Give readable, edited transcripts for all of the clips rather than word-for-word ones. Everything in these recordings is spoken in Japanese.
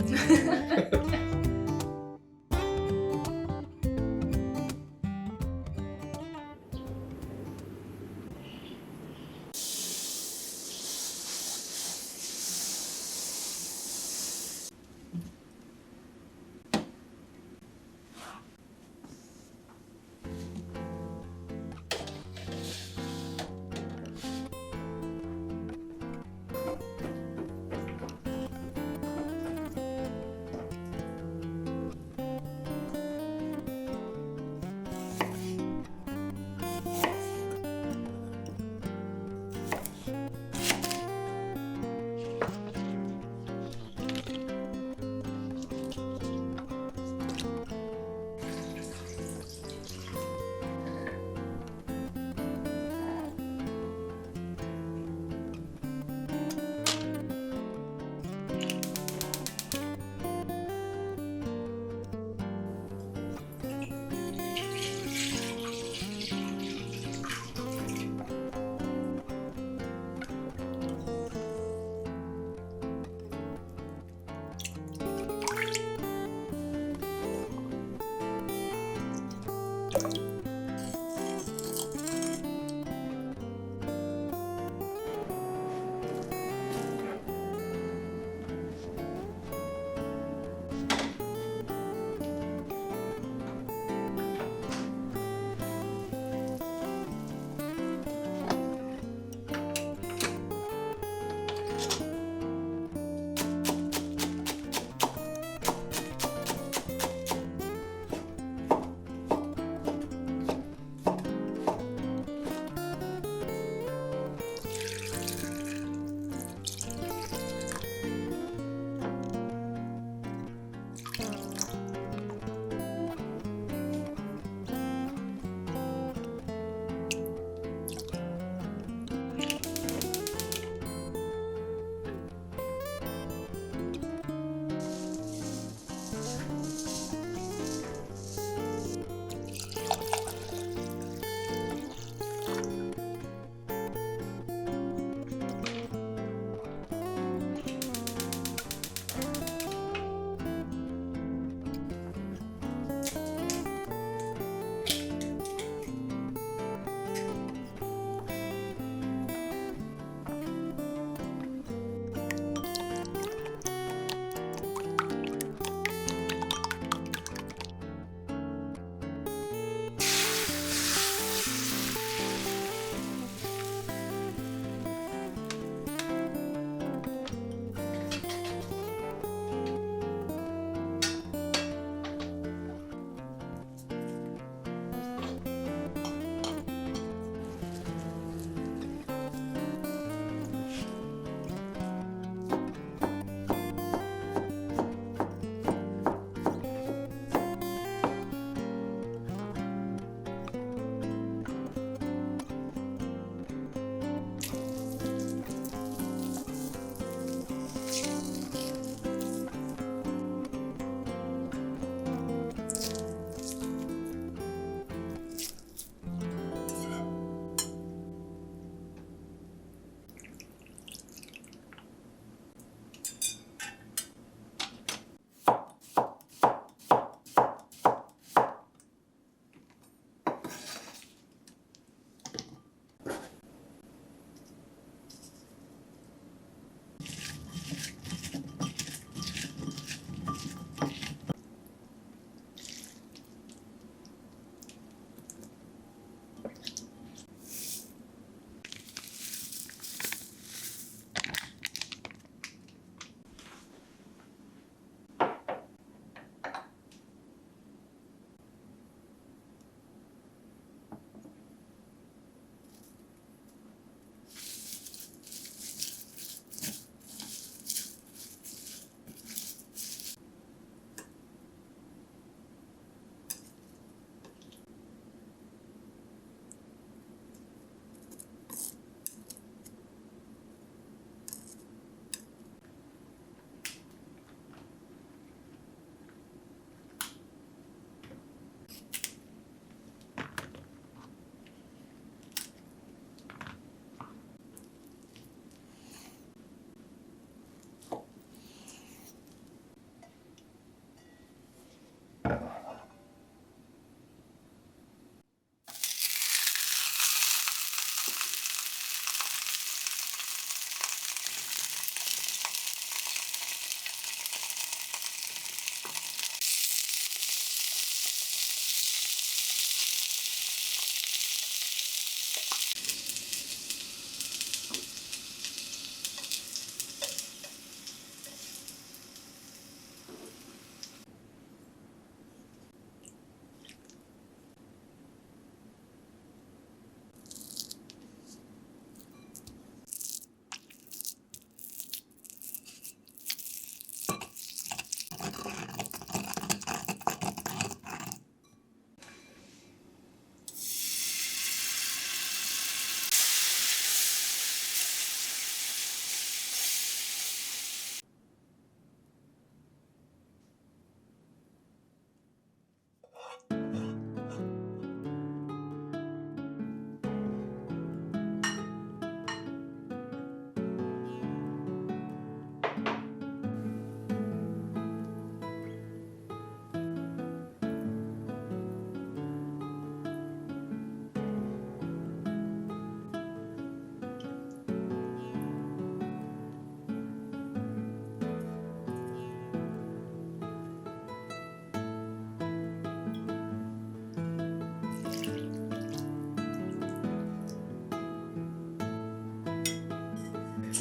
感じ。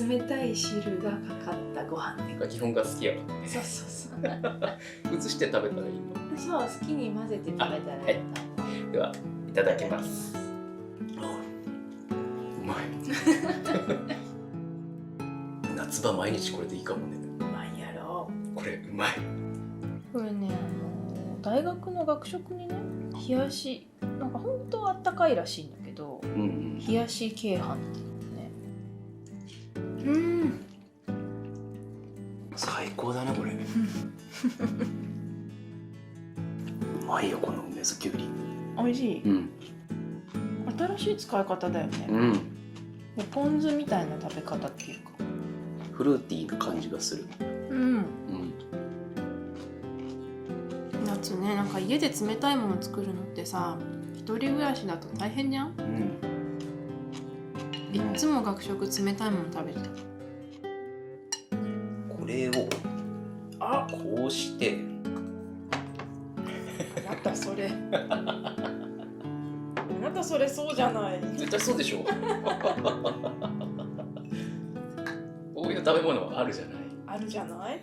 冷たい汁がかかったご飯ね。基本が好きやからね。そうそうそう。移して食べたらいいの。そう、好きに混ぜて食べたらいいと思う。ではいただきます。うまい。夏場毎日これでいいかもね。うまいやろ。これうまい。これね、大学の学食にね、冷やし、なんか本当はあったかいらしいんだけど、冷やし鶏飯っていうのね。最高だねこれ。うまいよこの梅酢きゅうり。美味しい。新しい使い方だよね。ポン酢みたいな食べ方っていうか。フルーティーな感じがする。夏ね、なんか家で冷たいもの作るのってさ、一人暮らしだと大変じゃん。いつも学食冷たいもの食べてた。これをこうしてあなたそれあなたそれそうじゃない。絶対そうでしょ。こういう食べ物はあるじゃない。あるじゃない。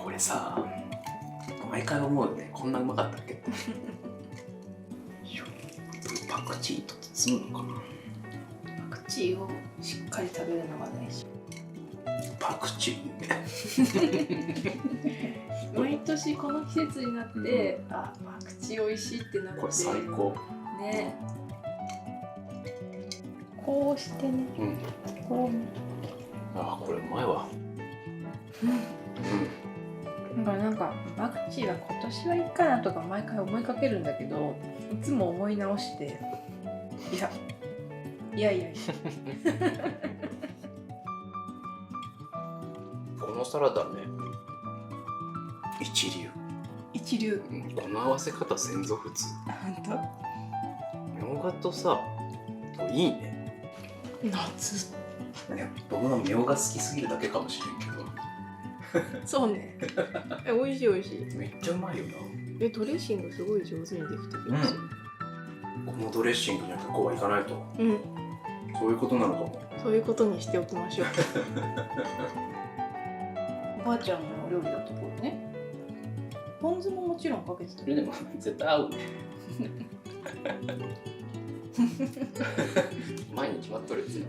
これさ毎回思うよね、こんなうまかったっけってパクチーと包むのかな。パクチーをしっかり食べるのが大事。パクチー毎年この季節になって、あ、パクチー美味しいってなって、これ最高ね。こうしてね、こう、あ、これうまいわ。なんかパクチーは今年はいいかなとか毎回思いかけるんだけど、いつも思い直して、いやこのサラダね、一流、この合わせ方先祖普通。みょうがとさといいね。夏ね、僕がみょうが好きすぎるだけかもしれんけどそうね。美味しい美味しい。めっちゃうまいよな。ドレッシングすごい上手にできてる。このドレッシングにはこうはいかないと。そういうことなのかも。そういうことにしておきましょう。おばあちゃんのお料理だところね。ポン酢ももちろんかけてた。それでも絶対合うね。前に決まっとるやつよ。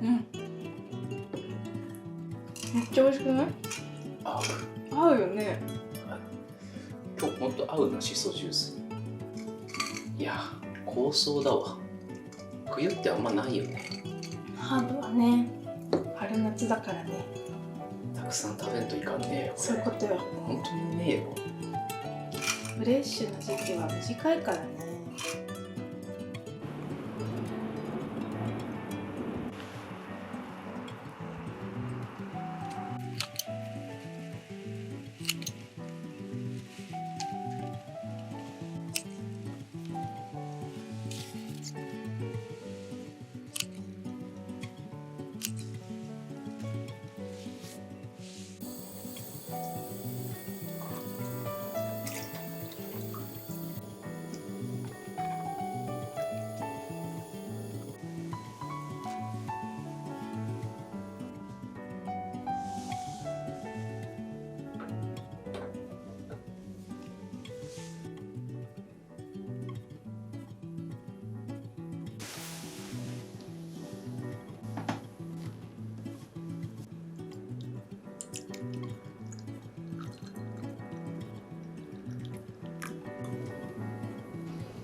めっちゃ美味しくない？合うよね。今日ほんと合うな、しそジュース。いや、香草だわ。冬ってあんまないよね。ハーブはね、春夏だからね。たくさん食べんといかんねえよ。そういうことよ。本当にねえよ。フレッシュな時期は短いからね。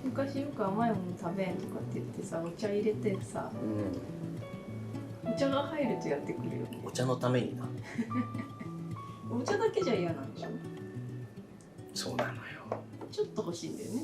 昔よく甘いもの食べんとかって言ってさ、お茶入れてさ、お茶が入るとやってくるよね。お茶のためにな。お茶だけじゃ嫌なんでしょ。そうなのよ。ちょっと欲しいんだよね。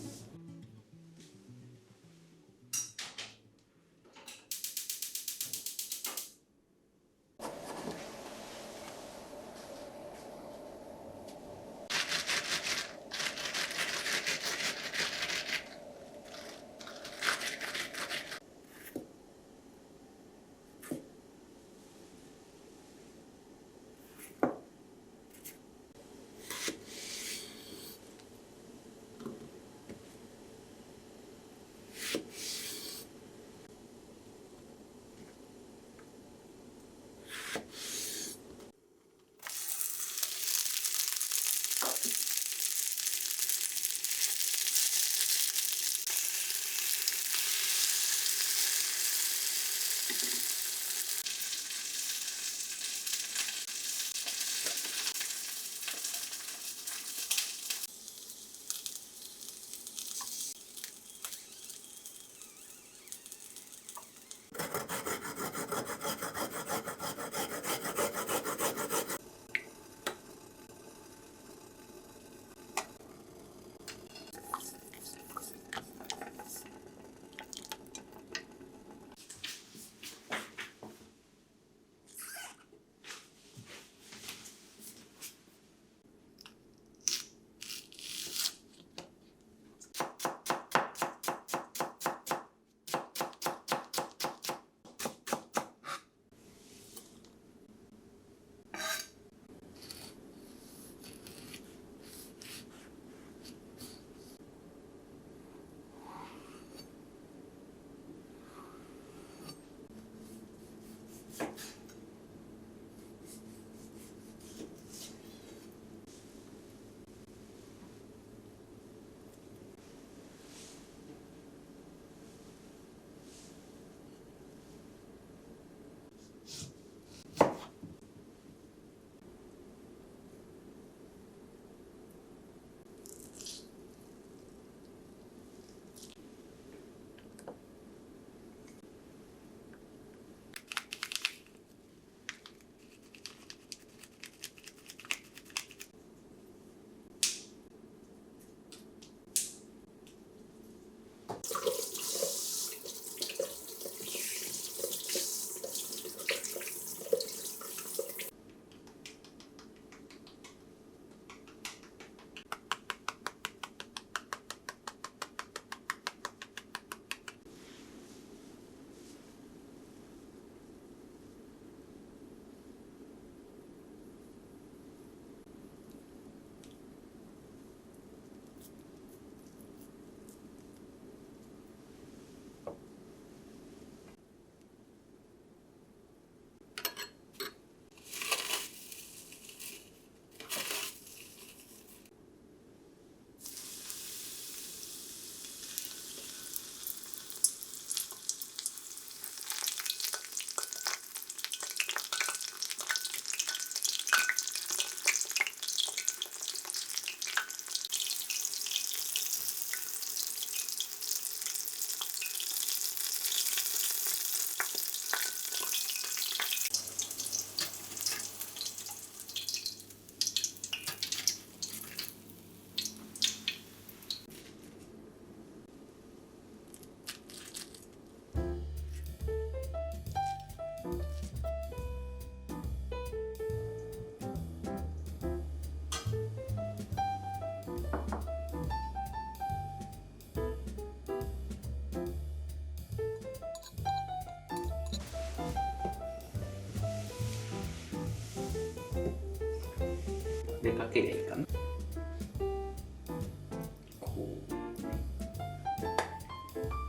でかけりゃいいかな。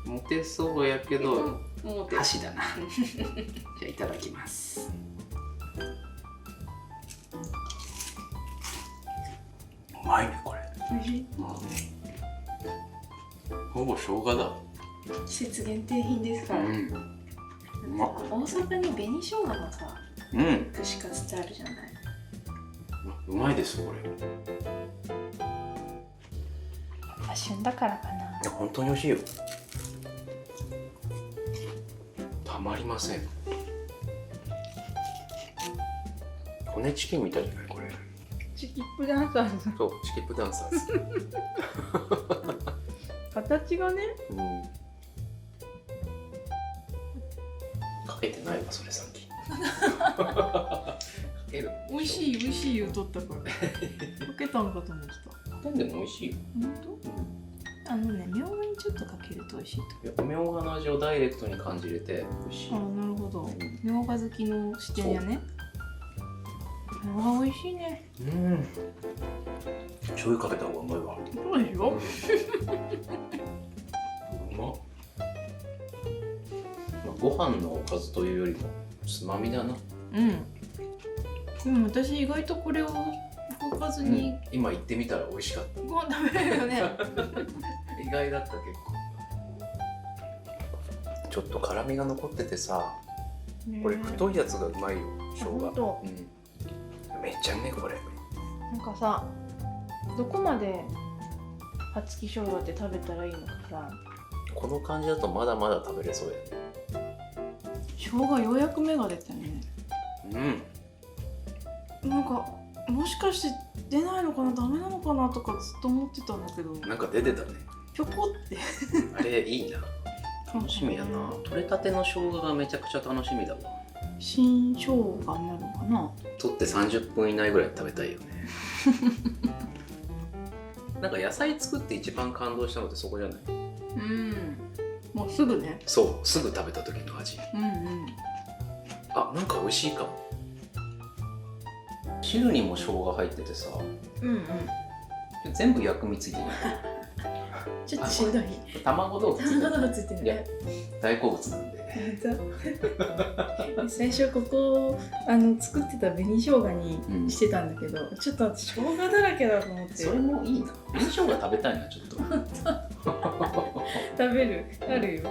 モテそうやけど箸だな。じゃあいただきます。うまいねこれ。おいしい。ほぼ生姜だ。季節限定品ですから。大阪に紅生姜のさ、串カツってあるじゃない。うまいですこれ。旬だからかな。いや本当に美味しいよ。たまりません。骨チキンみたいじゃないこれ。チキップダンサーズ。そう、チキップダンサーズ。形がね。かけてないわそれさっき。かける。美味しい美味しい言うとったから。かけたんかと思ってた。かけんでも美味しいよ。本当？みょうがにちょっとかけると美味しいと。みょうがの味をダイレクトに感じれて美味しい。あ、なるほど。みょうが好きの視点やね。あ、美味しいね。醤油かけた方がうまいわ。そうでしょ。うまっ。ご飯のおかずというよりもつまみだな。でも私意外とこれをおかずに、今言ってみたら美味しかった。ご飯食べれるよね。意外だった結構。ちょっと辛みが残っててさ、これ太いやつがうまいよ生姜。めっちゃうめえこれ。なんかさ、どこまで葉付き生姜って食べたらいいのかさ。この感じだとまだまだ食べれそうやね。生姜ようやく芽が出たよね。なんかもしかして出ないのかな、ダメなのかなとかずっと思ってたんだけど。なんか出てたね。ぴょこって。あれいいな。楽しみやな。取れたての生姜がめちゃくちゃ楽しみだわ。新生姜になるのかな。取って30分以内ぐらいで食べたいよね。なんか野菜作って一番感動したのってそこじゃない？もうすぐね。そう、すぐ食べた時の味。あ、なんか美味しいかも。汁にも生姜入っててさ、全部薬味ついてる。ちょっとしんどい。卵豆腐ついてるね。大好物なんで。最初ここ作ってた紅生姜にしてたんだけど、ちょっと生姜だらけだと思って。それもいいな。紅生姜食べたいなちょっと。食べる、あるよ。